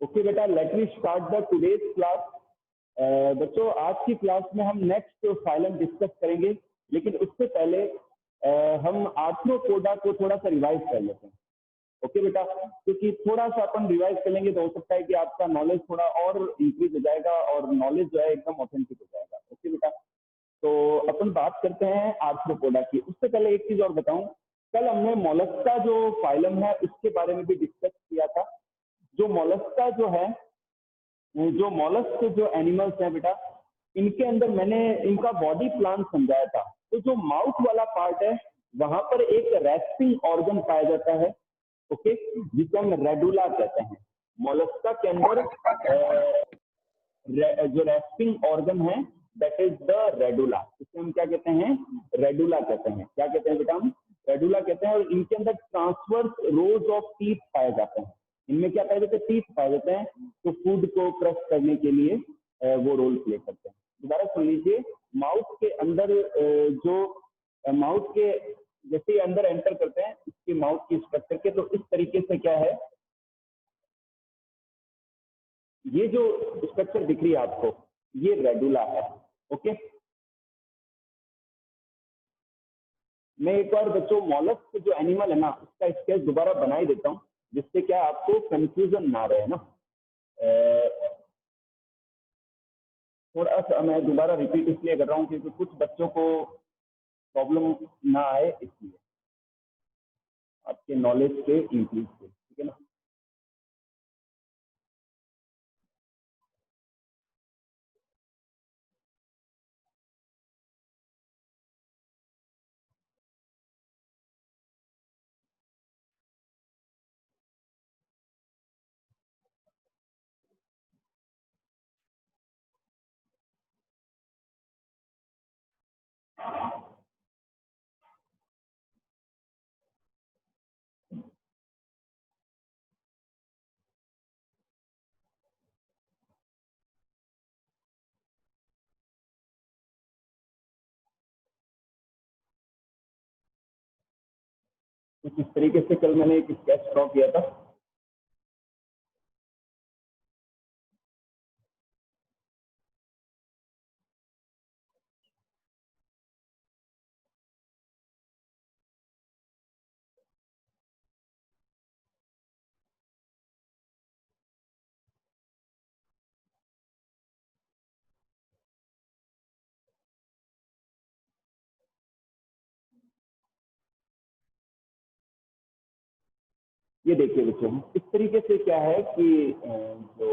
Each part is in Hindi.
ओके बेटा, let me start the today's class. बच्चों, आज की क्लास में हम नेक्स्ट फाइलम डिस्कस करेंगे, लेकिन उससे पहले हम आर्थ्रोपोडा को थोड़ा सा रिवाइज कर लेते हैं। ओके बेटा, क्योंकि थोड़ा सा अपन रिवाइज करेंगे तो हो सकता है कि आपका नॉलेज थोड़ा और इंक्रीज हो जाएगा और नॉलेज जो है एकदम ऑथेंटिक हो जाएगा। ओके बेटा, तो अपन बात करते हैं आर्थ्रोपोडा की। उससे पहले एक चीज और बताऊं, कल हमने मोलस्का जो फाइलम है उसके बारे में भी डिस्कस किया था। जो मोलस्का जो है, जो मॉलस्क जो एनिमल्स हैं बेटा, इनके अंदर मैंने इनका बॉडी प्लान समझाया था। तो जो माउथ वाला पार्ट है वहां पर एक रेस्पिंग ऑर्गन पाया जाता है, ओके, जिसे हम रेडुला कहते हैं। मोलस्का के अंदर जो रेस्पिंग ऑर्गन है दैट इज द रेडुला, इसे हम क्या कहते हैं? रेडुला कहते हैं। क्या कहते हैं बेटा? हम रेडुला कहते हैं। और इनके अंदर ट्रांसवर्स रोज ऑफ टीथ पाए जाते हैं। इनमें क्या पाए जाते हैं? टीथ पाए जाते हैं, तो फूड को क्रश करने के लिए वो रोल प्ले करते हैं। दोबारा सुन लीजिए, माउथ के अंदर जो माउथ के जैसे ही अंदर एंटर करते हैं इसके माउथ की स्ट्रक्चर के, तो इस तरीके से क्या है, ये जो स्ट्रक्चर दिख रही है आपको, ये रेडुला है। ओके, मैं एक बार बच्चों मॉलस्क जो एनिमल है ना उसका स्केच दोबारा बना ही देता हूँ, जिससे क्या आपको कंफ्यूजन ना रहे ना। थोड़ा सा मैं दोबारा रिपीट इसलिए कर रहा हूँ क्योंकि कुछ बच्चों को प्रॉब्लम ना आए, इसलिए आपके नॉलेज के इंक्रीज से, ठीक है ना। कुछ इस तरीके से कल मैंने एक स्केच ड्रॉ किया था। ये देखिए बच्चों, इस तरीके से क्या है कि जो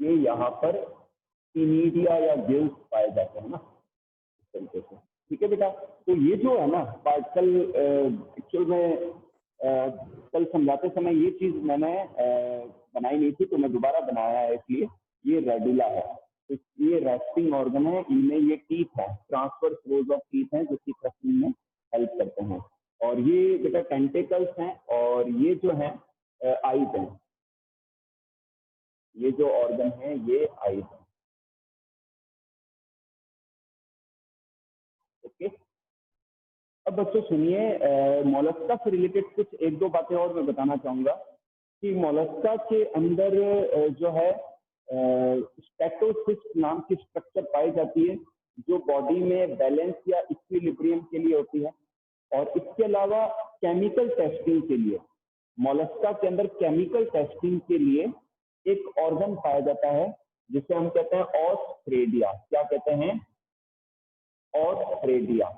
ये यहाँ पर टीनिडिया या गिल्स पाए जाते हैं ना, इस तरीके से। ठीक है बेटा, तो ये जो है ना पार्टिकल, एक्चुअल में कल समझाते समय ये चीज मैंने बनाई नहीं थी, तो मैं दोबारा बनाया है। इसलिए ये रेडुला है, तो ये रेस्पिंग ऑर्गन है, इनमें ये टीथ है, ट्रांसवर्स रोज ऑफ टीथ हैं जो कि क्रशिंग में हेल्प करते हैं। और ये बेटा टेंटेकल्स हैं, और ये जो है आईज हैं। ये जो ऑर्गन है ये आईज है। ओके, अब बच्चों सुनिए, मोलस्का से रिलेटेड कुछ एक दो बातें और मैं बताना चाहूंगा कि मोलस्का के अंदर जो है स्टेटोसिस्ट नाम की स्ट्रक्चर पाई जाती है, जो बॉडी में बैलेंस या इक्विलिब्रियम के लिए होती है। और इसके अलावा केमिकल टेस्टिंग के लिए, मोलस्का के अंदर केमिकल टेस्टिंग के लिए एक ऑर्गन पाया जाता है जिसे हम कहते हैं ऑस्ट्रेडिया। क्या कहते हैं? ऑस्ट्रेडिया।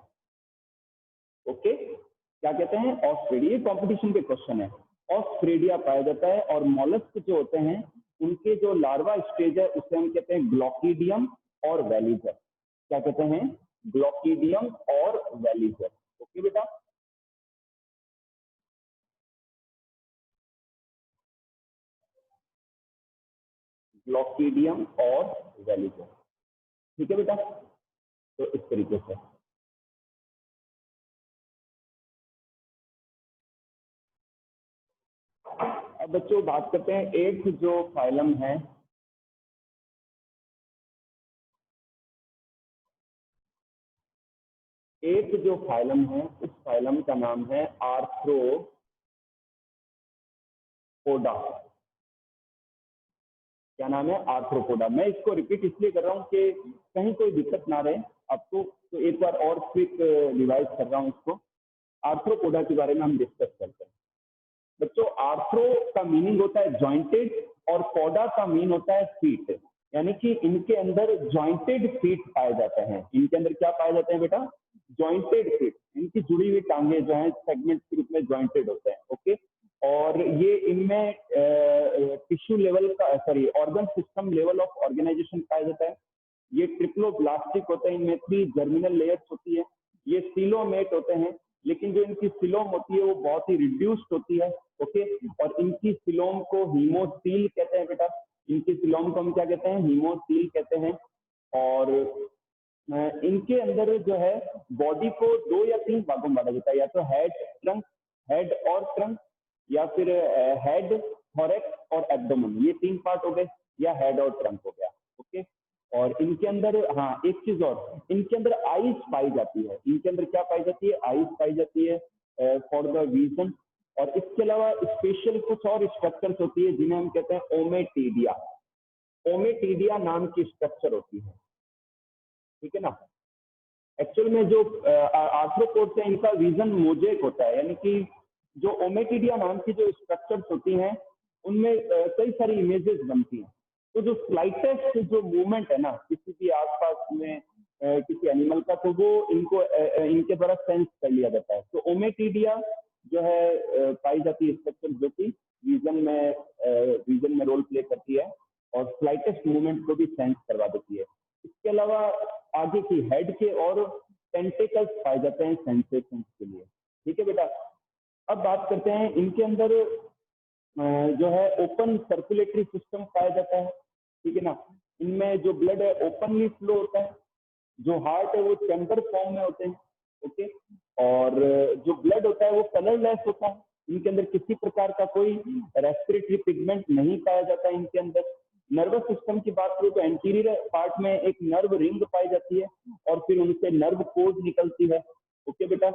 ओके, क्या कहते हैं? ऑस्ट्रेडिया। कंपटीशन के क्वेश्चन है। ऑस्ट्रेडिया पाया जाता है। और मॉलस्क जो होते हैं उनके जो लार्वा स्टेज है उसे हम कहते हैं ग्लॉकीडियम और वेलिजर। क्या कहते हैं? ग्लॉकीडियम और वेलिजर। ओके बेटा, ग्लॉकीडियम और वेलिजर। ठीक है बेटा, तो इस तरीके से। अब बच्चों बात करते हैं एट्थ जो फाइलम है, एक जो फाइलम है उस फाइलम का नाम है आर्थ्रोपोडा। क्या नाम है? आर्थ्रोपोडा। मैं इसको रिपीट इसलिए कर रहा हूँ कि कहीं कोई दिक्कत ना रहे आपको, तो एक बार और क्विक रिवाइज कर रहा हूँ इसको। आर्थ्रोपोडा के बारे में हम डिस्कस करते हैं। बच्चों, आर्थ्रो का मीनिंग होता है जॉइंटेड और पोडा का मीन होता है फीट, यानी कि इनके अंदर जॉइंटेड फीट पाए जाते हैं। इनके अंदर क्या पाए जाते हैं बेटा? Jointed feet. इनकी जुड़ी हुई टांगे जो है सेगमेंट के रूप में जॉइंटेड होते हैं। ओके। और ये इनमें टिश्यू लेवल का, sorry, organ system level of organisation पाया जाता है। ये ट्रिप्लोब्लास्टिक होते हैं, इनमें 3 जर्मिनल लेयर्स होती है। ये सीलोमेट होते हैं, लेकिन जो इनकी सिलोम होती है वो बहुत ही रिड्यूस्ड होती है। ओके। और इनकी सिलोम को हीमोसील कहते हैं बेटा। इनकी सिलोम को हम क्या कहते हैं? हीमोसील कहते हैं। और इनके अंदर जो है बॉडी को 2 या 3 भागों में बांटा जाता है, या तो हेड ट्रंक, हेड और ट्रंक, या फिर हेड, थोरैक्स और एब्डोमेन, ये 3 पार्ट हो गए, या हेड और ट्रंक हो गया। ओके। और इनके अंदर, हाँ, एक चीज और, इनके अंदर आईज पाई जाती है। इनके अंदर क्या पाई जाती है? आईज पाई जाती है फॉर द विजन। और इसके अलावा स्पेशल कुछ और स्ट्रक्चर्स होती है जिन्हें हम कहते हैं ओमेटिडिया। ओमेटिडिया नाम की स्ट्रक्चर होती है, ठीक है ना। एक्चुअल में जो आर्थ्रोपोड्स है इनका विजन मोजेक होता है, यानी कि जो ओमेटिडिया नाम की जो स्ट्रक्चर्स होती हैं उनमें कई सारी इमेजेस बनती हैं। तो जो स्लाइटेस्ट जो मूवमेंट है ना किसी भी आसपास में किसी एनिमल का, तो वो इनको इनके द्वारा सेंस कर लिया जाता है। तो ओमेटिडिया जो है पाई जाती है स्ट्रक्चर जो कि विजन में रोल प्ले करती है और स्लाइटेस्ट मूवमेंट को भी सेंस करवा देती है। इसके अलावा आगे की हेड के और टेंटेकल्स पाए जाते हैं सेंसेशन के लिए। ठीक है बेटा। अब बात करते हैं इनके अंदर जो है ओपन सर्कुलेटरी सिस्टम पाया जाता है, ठीक है ना। इनमें जो ब्लड है ओपनली फ्लो होता है, जो हार्ट है वो चैम्बर फॉर्म में होते हैं। ओके। और जो ब्लड होता है वो कलरलेस होता है। इनके अंदर किसी प्रकार का कोई रेस्पिरेटरी पिगमेंट नहीं पाया जाता है इनके अंदर। नर्वस सिस्टम की बात करें तो एंटीरियर पार्ट में एक नर्व रिंग पाई जाती है और फिर उनसे नर्व कोड निकलती है। ओके बेटा।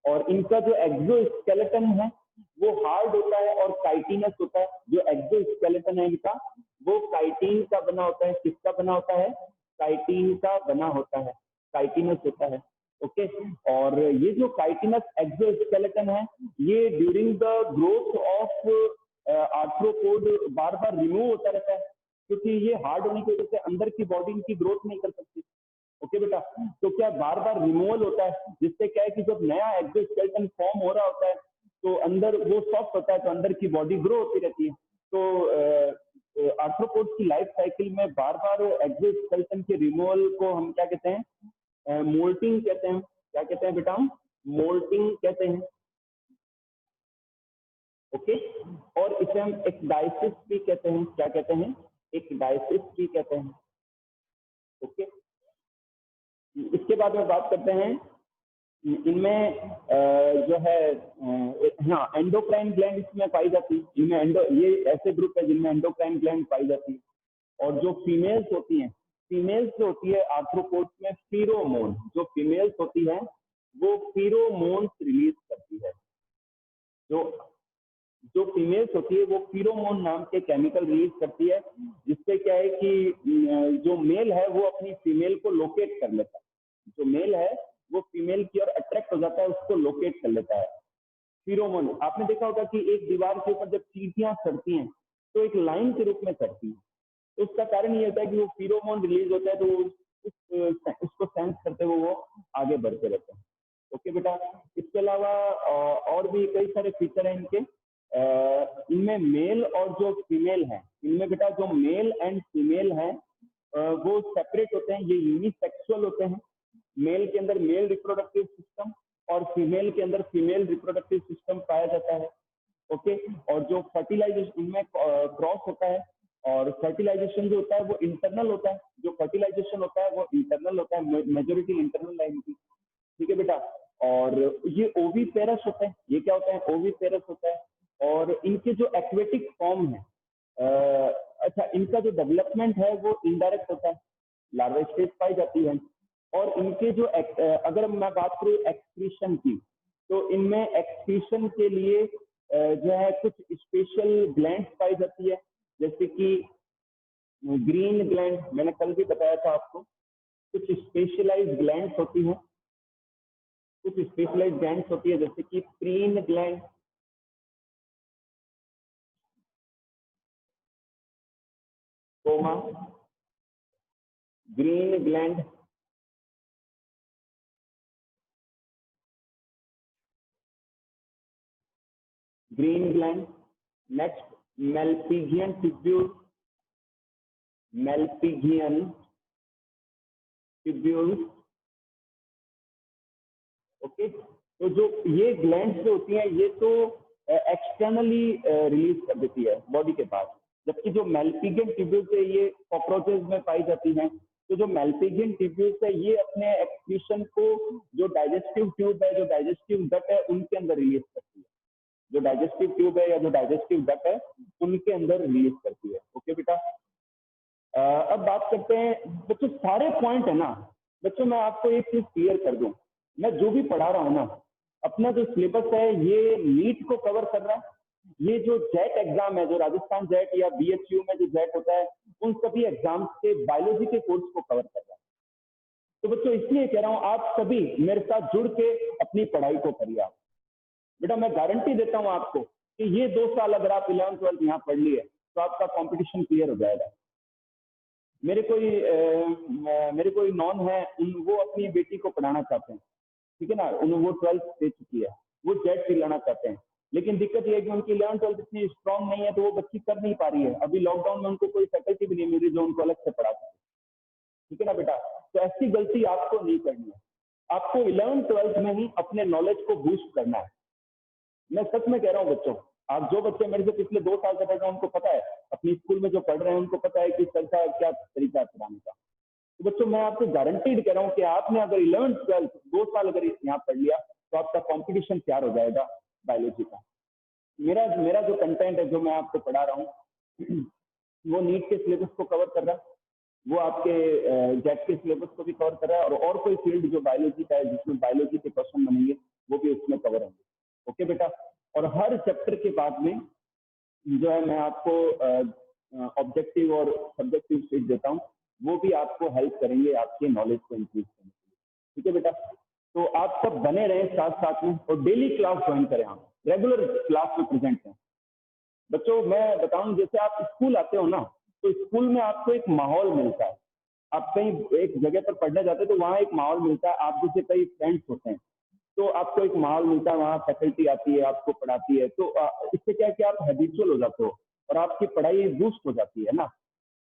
और इनका जो एक्सोस्केलेटन है वो हार्ड होता है और काइटिनस होता है। जो एक्सोस्केलेटन है इनका वो काइटिन का बना होता है। किसका बना होता है? काइटिन का बना होता है, काइटिनस होता है। ओके। और ये जो काइटिनस एक्सोस्केलेटन है ये during the growth of arthropod bar bar remove होता रहता है, क्योंकि ये हार्ड होने की वजह से अंदर की बॉडी इनकी ग्रोथ नहीं कर सकती। ओके बेटा। तो क्या बार बार रिमूवल होता है, जिससे क्या है कि जब नया एक्सोस्केलेटन फॉर्म हो रहा होता है तो अंदर वो सॉफ्ट होता है, तो अंदर की बॉडी ग्रो होती रहती है। तो आर्थ्रोपोड्स की लाइफ साइकिल में बार बार एक्सोस्केलेटन के रिमूवल को हम क्या कहते हैं? मोल्टिंग कहते हैं। क्या कहते हैं बेटा? मोल्टिंग कहते हैं। ओके। और इसे हम एक डायसिस भी कहते हैं। क्या कहते हैं? एक डायसिस भी कहते हैं। ओके। इसके बाद में बात करते हैं इनमें जो है हाँ, एंडोक्राइन ग्लैंड इसमें पाई जाती है। इनमें ये ऐसे ग्रुप है जिनमें एंडोक्राइन ग्लैंड पाई जाती है। और जो फीमेल्स होती हैं, फीमेल्स जो होती है आर्थ्रोपोड्स में फीरोमोन, जो फीमेल्स होती है वो फीरोमोन्स रिलीज करती है। जो जो फीमेल्स होती है वो फीरोमोन नाम के केमिकल रिलीज करती है, जिससे क्या है कि जो मेल है वो अपनी फीमेल को लोकेट कर लेता है। जो मेल है वो फीमेल की ओर अट्रैक्ट हो जाता है, उसको लोकेट कर लेता है। फीरोमोन आपने देखा होगा कि एक दीवार के ऊपर जब चींटियां चढ़ती हैं तो एक लाइन के रूप में चढ़ती हैं। तो उसका कारण ये होता है कि वो फीरोमोन रिलीज होता है, तो उसको सेंस करते हुए वो आगे बढ़ते रहते हैं। ओके बेटा। इसके अलावा और भी कई सारे फीचर हैं इनके। इनमें मेल और जो फीमेल है, इनमें बेटा जो मेल एंड फीमेल है वो सेपरेट होते हैं, ये यूनिसेक्सुअल होते हैं। मेल के अंदर मेल रिप्रोडक्टिव सिस्टम और फीमेल के अंदर फीमेल रिप्रोडक्टिव सिस्टम पाया जाता है। ओके। और जो फर्टिलाइजेशन इनमें क्रॉस होता है, और फर्टिलाइजेशन जो होता है वो इंटरनल होता है। जो फर्टिलाइजेशन होता है वो इंटरनल होता है, मेजोरिटी इंटरनल लाइन की। ठीक है बेटा। और ये ओवी पेरस होता है। ये क्या होता है? ओवी पेरस होता है। और इनके जो एक्वेटिक फॉर्म है, अच्छा, इनका जो डेवलपमेंट है वो इनडायरेक्ट होता है। लार्वा स्टेज पाई जाती है, और इनके जो अगर मैं बात करूँ एक्सक्रीशन की, तो इनमें एक्सक्रीशन के लिए जो है कुछ स्पेशल ग्लैंड्स पाई जाती है, जैसे कि ग्रीन ग्लैंड, मैंने कल भी बताया था आपको। कुछ स्पेशलाइज्ड ग्लैंड्स होती हैं, कुछ स्पेशलाइज्ड ग्लैंड्स होती है जैसे कि green gland, comma, green gland, green gland. Next Malpighian tubule, Malpighian tubule. Okay, तो जो ये ग्लैंड्स जो होती हैं ये तो एक्सटर्नली रिलीज कर देती है बॉडी के पास, जबकि जो मेल्पिगियन ट्यूब्यूल्स है ये कॉकरोचेस में पाई जाती हैं। तो जो मेल्पिगियन ट्यूब्यूल्स है ये अपने एक्सक्रीशन को जो डाइजेस्टिव ट्यूब है, जो डाइजेस्टिव डक्ट है उनके अंदर रिलीज करती है, जो डाइजेस्टिव ट्यूब है या जो डाइजेस्टिव डक्ट है उनके अंदर रिलीज करती है। ओके बेटा, अब बात करते हैं बच्चों, सारे पॉइंट है ना बच्चों, मैं आपको एक चीज क्लियर कर दूं, मैं जो भी पढ़ा रहा हूँ ना, अपना जो सिलेबस है ये नीट को कवर कर रहा है। ये जो जेट एग्जाम है, जो राजस्थान जेट या बीएचयू में जो जेट होता है, उन सभी एग्जाम्स के बायोलॉजी के कोर्स को कवर कर रहा है। तो बच्चों इसलिए कह रहा हूँ आप सभी मेरे साथ जुड़ के अपनी पढ़ाई को करिए। आप बेटा मैं गारंटी देता हूँ आपको कि ये 2 साल अगर आप 11th-12th यहाँ पढ़ लिए तो आपका कॉम्पिटिशन क्लियर हो जाएगा। मेरे कोई नॉन है, वो अपनी बेटी को पढ़ाना चाहते हैं, ठीक है ना, वो 12th दे चुकी है, वो जेट दिलाना चाहते हैं, लेकिन दिक्कत ये है कि उनकी 11th-12th इतनी स्ट्रांग नहीं है, तो वो बच्ची कर नहीं पा रही है। अभी लॉकडाउन में उनको कोई फैकल्टी भी नहीं मिल रही जो उनको अलग से पढ़ा सके, ठीक है ना बेटा। तो ऐसी गलती आपको नहीं करनी है, आपको 11th-12th में ही अपने नॉलेज को बूस्ट करना है। मैं सच में कह रहा हूँ बच्चों, आप जो बच्चे मेरे से पिछले 2 साल से पढ़ रहे हैं उनको पता है, अपनी स्कूल में जो पढ़ रहे हैं उनको पता है कि सर का क्या तरीका है पढ़ाने का। तो बच्चों मैं आपको गारंटीड कह रहा हूँ कि आपने अगर 11th-12th 2 साल अगर यहाँ पढ़ लिया तो आपका कंपटीशन तैयार हो जाएगा बायोलॉजी का। मेरा मेरा जो कंटेंट है जो मैं आपको पढ़ा रहा हूँ वो नीट के सिलेबस को कवर कर रहा है, वो आपके जेट के सिलेबस को भी कवर कर रहा है, और कोई फील्ड जो बायोलॉजी का है जिसमें बायोलॉजी के क्वेश्चन बनेंगे वो भी उसमें कवर होंगे। ओके बेटा, और हर चैप्टर के बाद में जो है मैं आपको ऑब्जेक्टिव और सब्जेक्टिव सीट देता हूँ, वो भी आपको हेल्प करेंगे आपके नॉलेज को इंक्रीज करने के लिए। ठीक है बेटा, तो आप सब बने रहें साथ साथ में और डेली क्लास ज्वाइन करें, आप रेगुलर क्लास में प्रेजेंट हैं। बच्चों मैं बताऊं, जैसे आप स्कूल आते हो ना, तो स्कूल में आपको एक माहौल मिलता है। आप कहीं एक जगह पर पढ़ने जाते हैं तो वहाँ एक माहौल मिलता है, आप जैसे कई फ्रेंड्स होते हैं तो आपको एक माहौल मिलता है, वहाँ फैकल्टी आती है आपको पढ़ाती है, तो इससे क्या है कि आप हैबिचुअल हो जाते हो और आपकी पढ़ाई बूस्ट हो जाती है ना।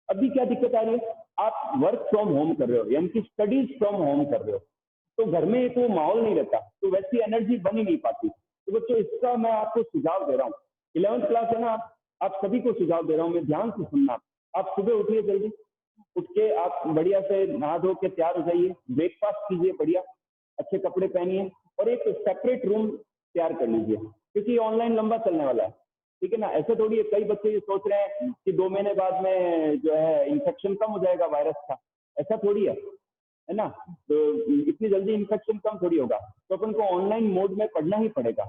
अभी क्या दिक्कत आ रही है, आप वर्क फ्रॉम होम कर रहे हो, यानी कि स्टडीज फ्रॉम होम कर रहे हो, तो घर में एक वो माहौल नहीं रहता, तो वैसी एनर्जी बन ही नहीं पाती। तो बच्चों इसका मैं आपको सुझाव दे रहा हूँ, 11th क्लास है ना, आप सभी को सुझाव दे रहा हूँ मैं, ध्यान से सुनना। आप सुबह उठिए, जल्दी उठ के आप बढ़िया से नहा धो के तैयार हो जाइए, ब्रेकफास्ट कीजिए बढ़िया, अच्छे कपड़े पहनिए और एक सेपरेट रूम तैयार कर लीजिए, क्योंकि ऑनलाइन लंबा चलने वाला है, ठीक है ना। ऐसे थोड़ी है, कई बच्चे ये सोच रहे हैं कि 2 महीने बाद में जो है इन्फेक्शन कम हो जाएगा वायरस का, ऐसा थोड़ी है ना। तो इतनी जल्दी इन्फेक्शन कम थोड़ी होगा, तो अपन को ऑनलाइन मोड में पढ़ना ही पड़ेगा।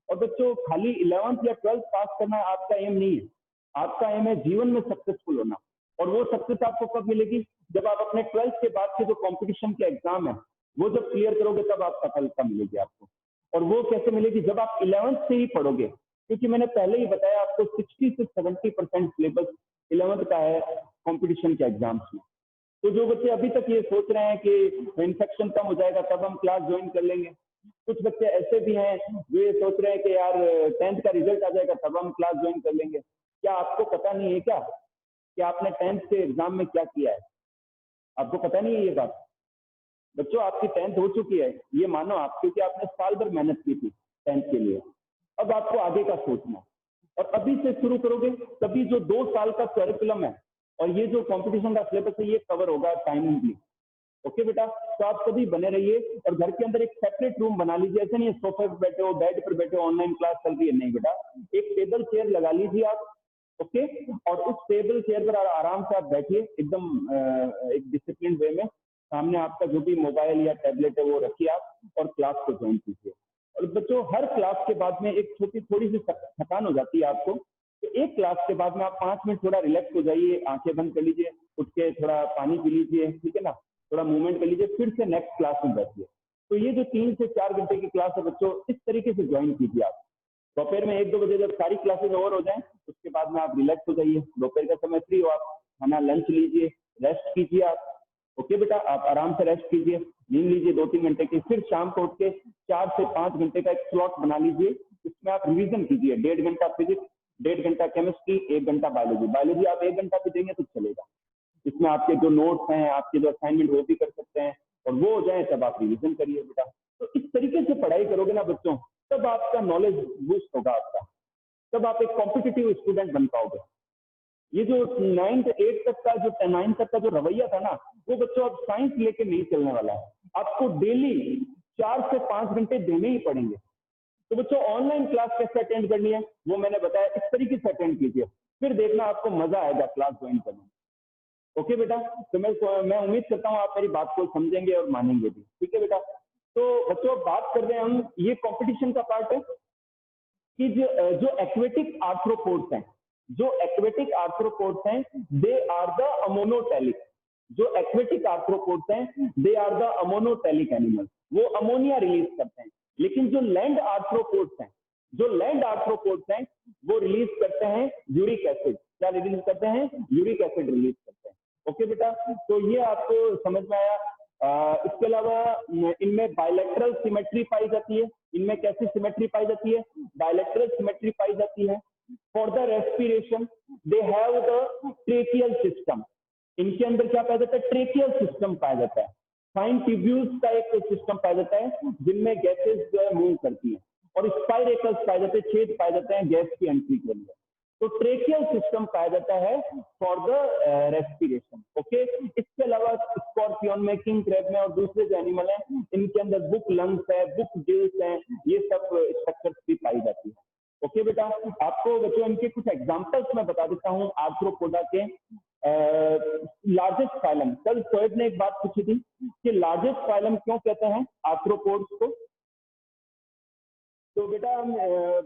और बच्चों खाली 11th या 12th पास करना आपका एम नहीं है, आपका एम है जीवन में सक्सेसफुल होना। और वो सक्सेस आपको कब मिलेगी, जब आप अपने 12th के बाद के जो कंपटीशन के एग्जाम है वो जब क्लियर करोगे तब आप सफलता मिलेगी आपको। और वो कैसे मिलेगी, जब आप 11th से ही पढ़ोगे, क्योंकि मैंने पहले ही बताया आपको 60 से 70% सिलेबस 11th का है कंपटीशन के एग्जाम्स में। तो जो बच्चे अभी तक ये सोच रहे हैं कि इन्फेक्शन कम हो जाएगा तब हम क्लास ज्वाइन कर लेंगे, कुछ बच्चे ऐसे भी हैं जो ये सोच रहे हैं कि यार 10th का रिजल्ट आ जाएगा तब हम क्लास ज्वाइन कर लेंगे। क्या आपको पता नहीं है क्या कि आपने 10th के एग्जाम में क्या किया है? आपको पता नहीं है ये बात? बच्चों आपकी 10th हो चुकी है, ये मानो आप, क्योंकि आपने साल भर मेहनत की थी 10th के लिए। अब आपको आगे का सोचना, और अभी से शुरू करोगे तभी जो 2 साल का करिकुलम है और ये जो कंपटीशन का सिलेबस है ये कवर होगा टाइमली। ओके बेटा, तो आप सभी बने रहिए और घर के अंदर एक सेपरेट रूम बना लीजिए। ऐसे नहीं सोफे पर बैठे हो, बेड पर बैठे हो, ऑनलाइन क्लास चल रही है, नहीं बेटा, एक टेबल चेयर लगा लीजिए आप। ओके, और उस टेबल चेयर पर आराम से आप बैठिए एकदम एक डिसिप्लिन वे में, सामने आपका जो भी मोबाइल या टैबलेट है वो रखिए आप और क्लास को ज्वाइन कीजिए। और बच्चों हर क्लास के बाद में एक छोटी थोड़ी सी थकान हो जाती है आपको, तो एक क्लास के बाद में आप 5 मिनट थोड़ा रिलैक्स हो जाइए, आंखें बंद कर लीजिए, उठ के थोड़ा पानी पी लीजिए, ठीक है ना, थोड़ा मूवमेंट कर लीजिए, फिर से नेक्स्ट क्लास में बैठिए। तो ये जो 3 से 4 घंटे की क्लास है बच्चों, इस तरीके से ज्वाइन कीजिए आप। दोपहर में 1-2 बजे जब सारी क्लासेस ओवर हो जाएं, उसके बाद में आप रिलैक्स हो जाइए, दोपहर का समय फ्री हो आप, खाना लंच लीजिए, रेस्ट कीजिए आप। ओके बेटा, आप आराम से रेस्ट कीजिए, नींद लीजिए 2-3 घंटे की, फिर शाम को उठ के 4 से 5 घंटे का एक स्लॉट बना लीजिए, इसमें आप रिवीजन कीजिए। 1.5 घंटा फिजिक्स, 1.5 घंटा केमिस्ट्री, 1 घंटा बायोलॉजी। बायोलॉजी आप 1 घंटा भी देंगे तो चलेगा। इसमें आपके जो नोट्स हैं, आपके जो असाइनमेंट वो भी कर सकते हैं, और वो हो जाए तब आप रिवीजन करिए बेटा। तो इस तरीके से पढ़ाई करोगे ना बच्चों, तब आपका नॉलेज बूस्ट होगा आपका, तब आप एक कॉम्पिटिटिव स्टूडेंट बन पाओगे। ये जो 9th 8th तक का, जो 9th तक का जो रवैया था ना, वो बच्चों अब साइंस लेके नहीं चलने वाला है। आपको डेली 4 से 5 घंटे देने ही पड़ेंगे। तो बच्चों ऑनलाइन क्लास कैसे अटेंड करनी है वो मैंने बताया, इस तरीके से अटेंड कीजिए, फिर देखना आपको मजा आएगा क्लास ज्वाइन करने में। ओके बेटा, तो मैं उम्मीद करता हूँ आप मेरी बात को समझेंगे और मानेंगे भी, ठीक है बेटा। तो बच्चों बात कर रहे हैं हम, ये कंपटीशन का पार्ट है कि जो एक्वेटिक आर्थ्रोपोड्स हैं, जो एक्वेटिक आर्थ्रोपोड्स हैं, दे आर द अमोनोटेलिक। जो एक्वेटिक आर्थ्रोपोड्स हैं, they are the ammonotelic animal, वो अमोनिया रिलीज करते हैं। लेकिन जो लैंड आर्थ्रोपोड्स हैं, जो लैंड आर्थ्रोपोड्स हैं, वो रिलीज करते हैं यूरिक एसिड। क्या रिलीज करते हैं? यूरिक एसिड रिलीज करते हैं। ओके बेटा, तो ये आपको समझ में आया। इसके अलावा इनमें बायलैटरल सिमेट्री पाई जाती है। इनमें कैसी सिमेट्री पाई जाती है? बायलैटरल सिमेट्री पाई जाती है। For the respiration they have the tracheal system. इनके अंदर क्या पाया जाता है? ट्रेकियल सिस्टम पाया जाता है। फाइन ट्यूब्यूल्स का एक सिस्टम पाया जाता है जिनमें गैसेस जो है मूव करती हैं, और स्पाइरेकल्स पाए जाते हैं, छेद पाए जाते हैं गैस की एंट्री के लिए। तो ट्रेकियल सिस्टम पाया जाता है फॉर द रेस्पिरेशन। ओके, इसके अलावा स्कॉर्पियन में, किंग क्रैब में और दूसरे जो एनिमल हैं, इनके अंदर बुक लंग्स है, बुक गिल्स हैं, ये सब स्ट्रक्चर्स भी पाई जाती है। ओके बेटा, आपको बच्चों इनके कुछ एग्जांपल्स मैं बता देता हूँ आर्थ्रोपोडा के। लार्जेस्ट फाइलम, कल शोएब ने एक बात पूछी थी कि लार्जेस्ट फाइलम क्यों कहते हैं आर्थ्रोपोड्स को। तो बेटा हम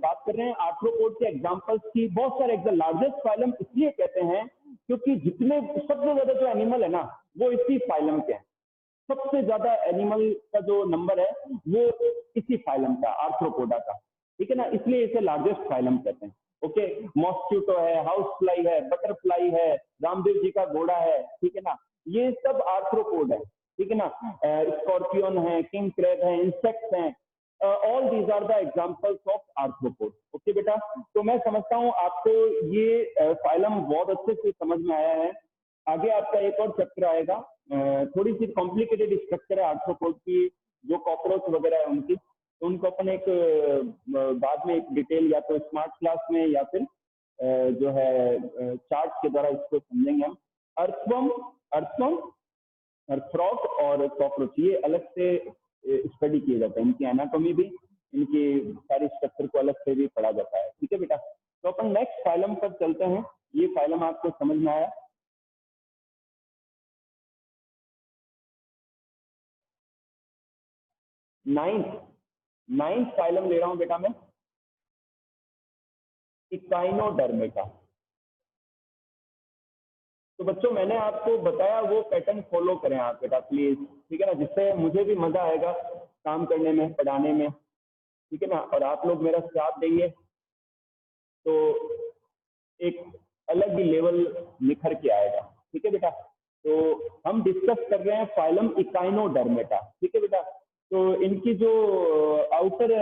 बात कर रहे हैं आर्थ्रोपोड के एग्जांपल्स की। बहुत सारे एग्जाम्पल, लार्जेस्ट फाइलम इसलिए कहते हैं क्योंकि जितने सबसे ज्यादा जो एनिमल है ना, वो इसी फाइलम के हैं। सबसे ज्यादा एनिमल का जो नंबर है वो इसी फाइलम का, आर्थ्रोपोडा का, ठीक है ना, इसलिए इसे लार्जेस्ट फाइलम कहते हैं। ओके, मॉस्क्यूटो है, हाउस फ्लाई है, बटरफ्लाई है, रामदेव जी का घोड़ा है, ठीक है ना, ये सब आर्थ्रोपोड है, ठीक है ना। स्कॉर्पियन है, किंग क्रैब है, इंसेक्ट्स हैं, all these are the examples of arthropod. Okay बेटा, तो मैं समझता हूँ आपको ये फाइलम बहुत अच्छे से समझ में आया है। आगे आपका एक और चैप्टर आएगा, थोड़ी सी कॉम्प्लिकेटेड स्ट्रक्चर है आर्थ्रोपोड की, जो कॉकरोच वगैरह है उनकी, तो उनको अपन एक बाद में एक डिटेल या तो स्मार्ट क्लास में या फिर जो है चार्ट के द्वारा इसको समझेंगे हम। अर्थवर्म, अर्थवर्म, अर्थ्रोट और कॉकरोच ये अलग से स्टडी किए जाते हैं, इनकी एनाटॉमी भी, इनकी सारी स्ट्रक्चर को अलग से भी पढ़ा जाता है, ठीक है बेटा। तो अपन नेक्स्ट फाइलम पर चलते हैं। ये फाइलम आपको समझ में आया? नाइन्थ फाइलम ले रहा हूं बेटा मैं, इकाइनोडर्मेटा। तो बच्चों मैंने आपको बताया वो पैटर्न फॉलो करें आप बेटा प्लीज, ठीक है ना, जिससे मुझे भी मजा आएगा काम करने में, पढ़ाने में, ठीक है ना, और आप लोग मेरा साथ देंगे तो एक अलग ही लेवल निखर के आएगा, ठीक है बेटा। तो हम डिस्कस कर रहे हैं फाइलम इकाइनोडर्मेटा, ठीक है बेटा। तो इनकी जो आउटर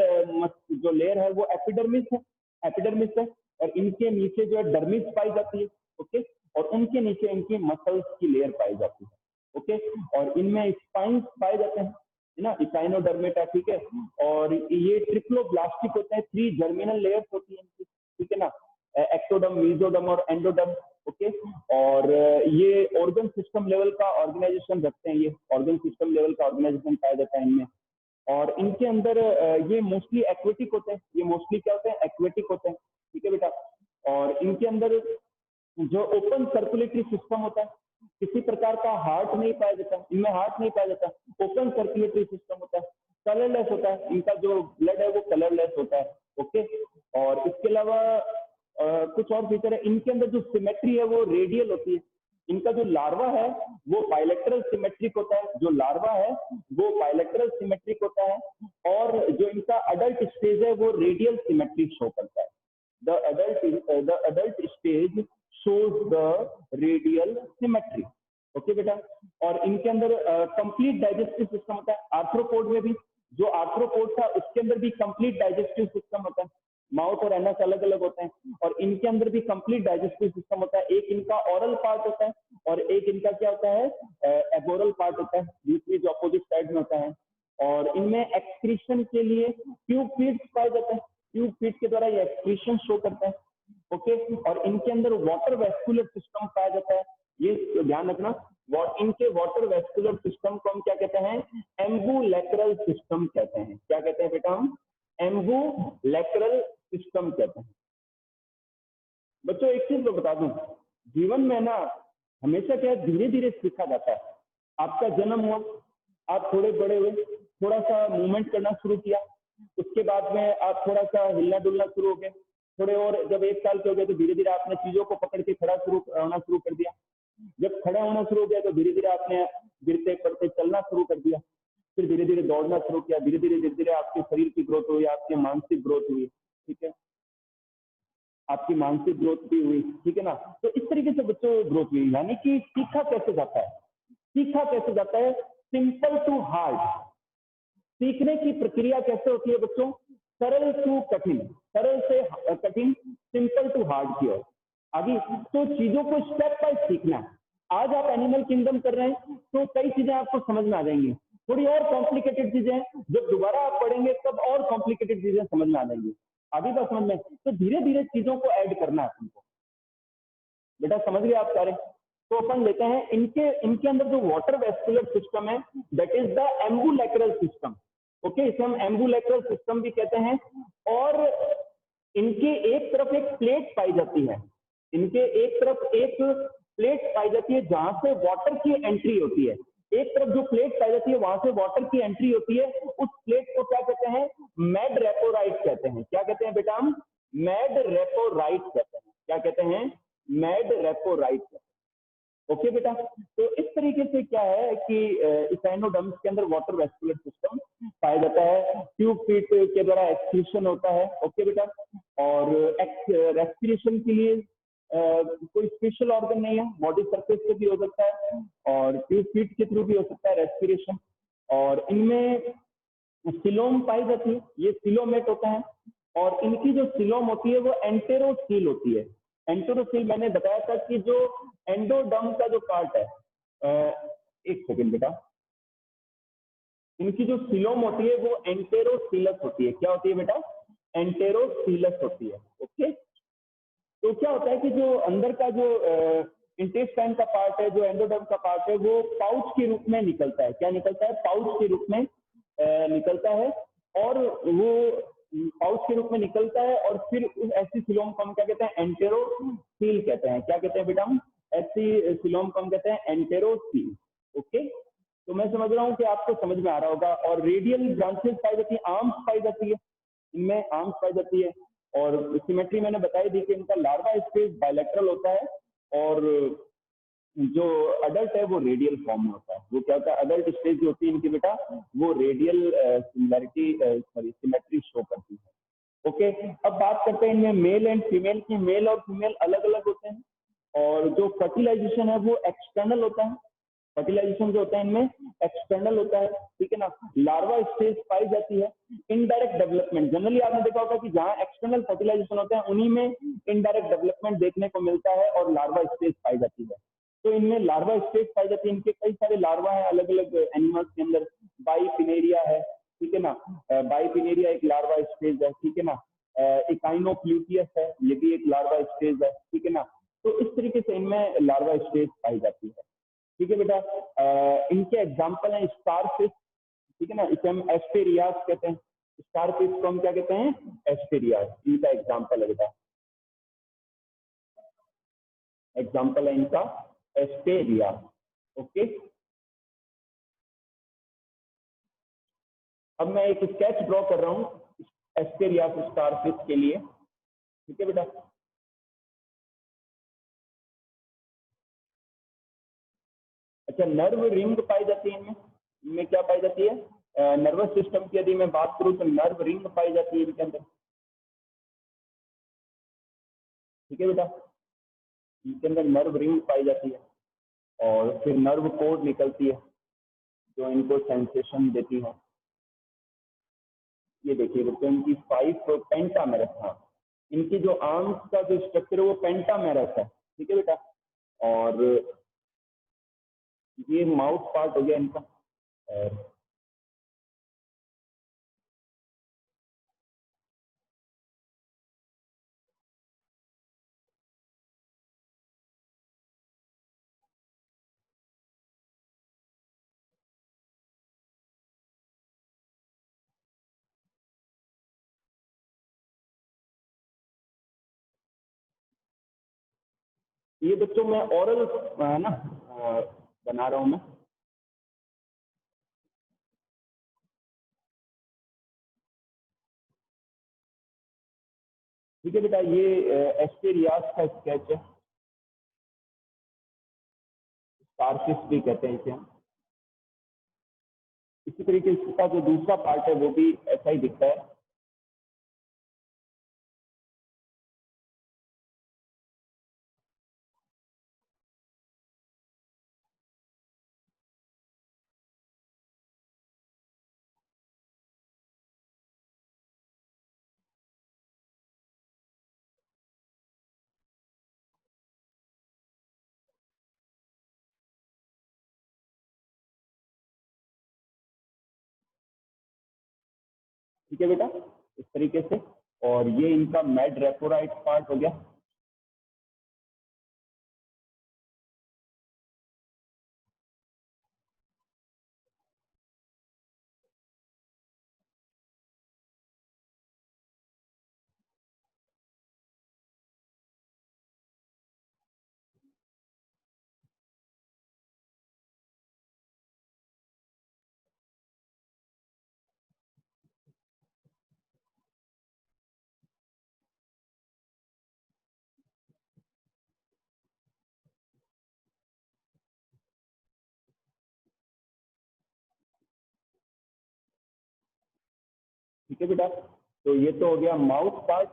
जो लेयर है वो एपिडर्मिस है, एपिडर्मिस है, और इनके नीचे जो है डर्मिस पाई जाती है। ओके, और उनके नीचे इनकी मसल्स की लेयर पाई जाती है। ओके, और इनमें स्पाइंस पाए जाते हैं, है ना, इकाइनोडर्मेटा, ठीक है। और ये ट्रिप्लोब्लास्टिक होते हैं, 3 जर्मिनल लेयर्स होती है इनकी, ठीक है ना, एक्टोडम, मीजोडम और एंडोडम। ओके, और ये ऑर्गन सिस्टम लेवल का ऑर्गेनाइजेशन रखते हैं, ये ऑर्गन सिस्टम लेवल का ऑर्गेनाइजेशन पाया जाता है इनमें। और इनके अंदर ये मोस्टली एक्वेटिक होते हैं, ये मोस्टली क्या होते हैं? एक्वेटिक होते हैं, ठीक है बेटा। और इनके अंदर जो ओपन सर्कुलेटरी सिस्टम होता है, किसी प्रकार का हार्ट नहीं पाया जाता, इनमें हार्ट नहीं पाया जाता, ओपन सर्कुलेटरी सिस्टम होता है, कलरलेस होता है, इनका जो ब्लड है वो कलरलेस होता है। ओके, और इसके अलावा कुछ और फीचर है, इनके अंदर जो सिमेट्री है वो रेडियल होती है। इनका जो लार्वा है वो बायलैटरल सिमेट्रिक होता है, जो लार्वा है वो बायलैटरल सिमेट्रिक होता है, और जो इनका अडल्ट स्टेज है वो रेडियल सिमेट्रिक शो करता है। the adult stage shows the radial symmetry। Okay बेटा, और इनके अंदर कंप्लीट डाइजेस्टिव सिस्टम होता है। आर्थ्रोपोड में भी, जो आर्थ्रोपोड था उसके अंदर भी कंप्लीट डाइजेस्टिव सिस्टम होता है। माउथ और एनस अलग अलग होते हैं, और इनके अंदर भी कंप्लीट डाइजेस्टिव सिस्टम होता है। एक इनका ओरल पार्ट होता है और एक इनका क्या होता है, एबोरल पार्ट होता है, दूसरी जो अपोजिट साइड में होता है। और इनमें एक्सक्रीशन के लिए ट्यूब फीड्स पाए जाते हैं, ट्यूब फीड के द्वारा ये एक्सक्रीशन शो करता है। ओके, और इनके अंदर वाटर वेस्कुलर सिस्टम पाया जाता है, ये ध्यान रखना। इनके वाटर वेस्कुलर सिस्टम को हम क्या कहते हैं, एम्बुलेक्रल सिस्टम कहते हैं। क्या कहते हैं बेटा, हम एम्बुलेक्रल सिस्टम कहते हैं। बच्चों एक चीज मैं बता दूं, जीवन में ना हमेशा क्या है, धीरे धीरे सीखा जाता है। आपका जन्म हुआ, आप थोड़े बड़े हुए, थोड़ा सा मूवमेंट करना शुरू किया, उसके बाद में आप थोड़ा सा हिलना डुलना शुरू हो गए, थोड़े और जब 1 साल के हो गए तो धीरे धीरे आपने चीजों को पकड़ के खड़ा होना शुरू कर दिया। जब खड़ा होना शुरू हो गया तो धीरे धीरे आपने गिरते पड़ते चलना शुरू कर दिया, फिर धीरे धीरे दौड़ना शुरू किया, धीरे धीरे आपके शरीर की ग्रोथ हुई, आपकी मानसिक ग्रोथ हुई। ठीक है, आपकी मानसिक ग्रोथ भी हुई। ठीक है ना, तो इस तरीके से बच्चों ग्रोथ हुई। यानी कि सीखा कैसे जाता है, सीखा कैसे जाता है, सिंपल टू हार्ड। सीखने की प्रक्रिया कैसे होती है बच्चों, सरल टू कठिन, सरल से कठिन, सिंपल टू हार्ड की ओर। आगे तो चीजों को स्टेप बाय सीखना है। आज आप एनिमल किंगडम कर रहे हैं तो कई चीजें आपको समझ में आ जाएंगी, थोड़ी और कॉम्प्लिकेटेड चीजें जब दोबारा आप पढ़ेंगे तब और कॉम्प्लिकेटेड चीजें समझ में आ जाएंगी। आगे बात समझ में, तो धीरे धीरे चीजों को ऐड करना है तुमको। बेटा समझ गए आप सारे? तो अपन लेते हैं इनके अंदर जो वाटर वेस्कुलर सिस्टम है, that is the ambulacral system. Okay, इसे हम एम्बुलेक्रल सिस्टम भी कहते हैं। और इनके एक तरफ एक प्लेट पाई जाती है, इनके एक तरफ एक प्लेट पाई जाती है जहां से वाटर की एंट्री होती है। एक तरफ जो प्लेट पाई जाती है वहां से वाटर की एंट्री होती है, उस प्लेट को क्या कहते हैं, मैड रेपोराइट कहते हैं। क्या कहते हैं बेटा, हम मैड रेपोराइट कहते हैं। क्या कहते हैं, मैड रेपोराइट कहते हैं। ओके बेटा, तो इस तरीके से क्या है कि इसाइनोडर्म्स के अंदर वाटर वेस्कुलर सिस्टम पाया जाता है, ट्यूब फीट के द्वारा एक्सक्रीशन होता है। ओके बेटा, और रेस्पिरेशन के लिए कोई स्पेशल ऑर्गन नहीं है, बॉडी सरफेस से भी हो सकता है और ट्यूब फीट के थ्रू भी हो सकता है रेस्पिरेशन। और इनमें सिलोम पाई जाती है, ये सिलोमेट होता है, और इनकी जो सिलोम होती है वो एंटेरोसील होती है। एंटेरोसील मैंने बताया था कि जो एंडोडर्म का जो पार्ट है, एक सेकेंड बेटा, इनकी जो सिलोम होती है वो एंटेरोसीलस होती है। क्या होती है बेटा, एंटेरोसीलस होती है। ओके, तो क्या होता है कि जो अंदर का जो इंटेस्टाइन का पार्ट है, जो एंडोडर्म का पार्ट है, वो पाउच के रूप में निकलता है। क्या निकलता है, पाउच के रूप में निकलता है, और वो पाउच के रूप में निकलता है, और फिर उस ऐसी सिलोम को हम क्या कहते हैं, एंटेरोसील कहते हैं। क्या कहते हैं बेटा, हम ऐसी सिलोम को हम कहते हैं एंटेरोसील। ओके, तो मैं समझ रहा हूँ कि आपको समझ में आ रहा होगा। और रेडियल ब्रांचेस पाई जाती है, आर्म्स पाई जाती है, इनमें आर्म्स पाई जाती है। और सिमेट्री मैंने बताई दी कि इनका लार्वा स्टेज बायलैटरल होता है, और जो अडल्ट है वो रेडियल फॉर्म में होता है। वो क्या होता है, अडल्ट स्टेज जो होती है इनकी बेटा, वो रेडियल सिमेट्री शो करती है। ओके, अब बात करते हैं इनमें मेल एंड फीमेल की। मेल और फीमेल अलग अलग होते हैं, और जो फर्टिलाइजेशन है वो एक्सटर्नल होता है। फर्टिलाइजेशन जो होता है इनमें एक्सटर्नल होता है। ठीक है ना, लार्वा स्टेज पाई जाती है। इनडायरेक्ट डेवलपमेंट, जनरली आपने देखा होगा कि जहां एक्सटर्नल फर्टिलाइजेशन होता है उन्हीं में इनडायरेक्ट डेवलपमेंट देखने को मिलता है और लार्वा स्टेज पाई जाती है। तो इनमें लार्वा स्टेज पाई जाती है। इनके कई सारे लार्वा है अलग अलग एनिमल्स के अंदर। बाइपिनेरिया है, ठीक है ना, बाइपिनेरिया एक लार्वा स्टेज है। ठीक है ना, इकाइनोप्ल्यूटियस है, ये भी एक लार्वा स्टेज है। ठीक है ना, तो इस तरीके से इनमें लार्वा स्टेज पाई जाती है। ठीक है बेटा, इनके एग्जाम्पल हैं स्टारफिश। ठीक है ना, इसे हम एस्टेरियास कहते हैं। स्टारफिश को हम क्या कहते हैं, एस्टेरियास। इनका एग्जाम्पल है बेटा, एग्जाम्पल है इनका एस्टेरिया। ओके, अब मैं एक स्केच ड्रॉ कर रहा हूँ एस्टेरिया स्टारफिश के लिए। ठीक है बेटा, अच्छा नर्व रिंग पाई जाती है इनमें क्या पाई जाती है? नर्वस सिस्टम की यदि मैं बात करूँ तो नर्व रिंग पाई जाती है इनके अंदर। ठीक है बेटा, इनके अंदर नर्व रिंग पाई जाती है और फिर नर्व कोड निकलती है जो इनको सेंसेशन देती है। ये देखिए बच्चों, इनकी 5 पेंटामेरस, हाँ इनकी जो आर्म्स का जो स्ट्रक्चर है वो पेंटामेरस है। ठीक है बेटा, और ये माउथ पार्ट हो गया इनका। और ये बच्चों मैं ओरल ना बना रहा हूँ मैं। ठीक है बेटा, ये एस्टेरियास का स्केच है, स्टारफिश भी कहते हैं इसे हम। इसी तरीके से इसका जो दूसरा पार्ट है वो भी ऐसा ही दिखता है। ठीक है बेटा, इस तरीके से। और ये इनका मैड रेपोराइट पार्ट हो गया। ठीक है बेटा, तो ये तो हो गया माउथ पार्ट।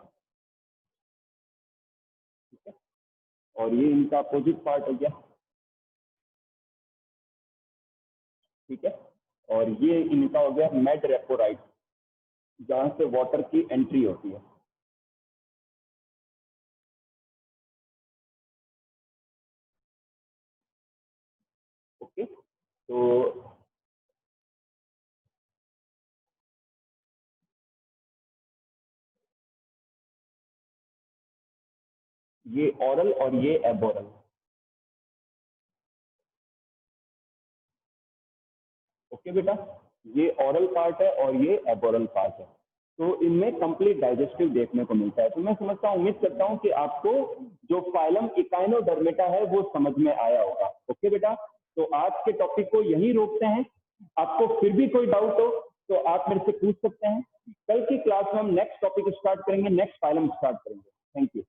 ठीक है, और ये इनका अपोजिट पार्ट हो गया। ठीक है, और ये इनका हो गया मैड रेपोराइट, जहां से वाटर की एंट्री होती है। ओके, तो ये ओरल और ये एबोरल। ओके बेटा, ये ओरल पार्ट है और ये एबोरल पार्ट है। तो इनमें कंप्लीट डाइजेस्टिव देखने को मिलता है। तो मैं समझता हूँ, उम्मीद करता हूँ कि आपको जो फाइलम इकाइनोडर्मेटा है वो समझ में आया होगा। ओके बेटा, तो आज के टॉपिक को यहीं रोकते हैं। आपको फिर भी कोई डाउट हो तो आप मेरे से पूछ सकते हैं। कल की क्लास में हम नेक्स्ट टॉपिक स्टार्ट करेंगे, नेक्स्ट फाइलम स्टार्ट करेंगे। Thank you.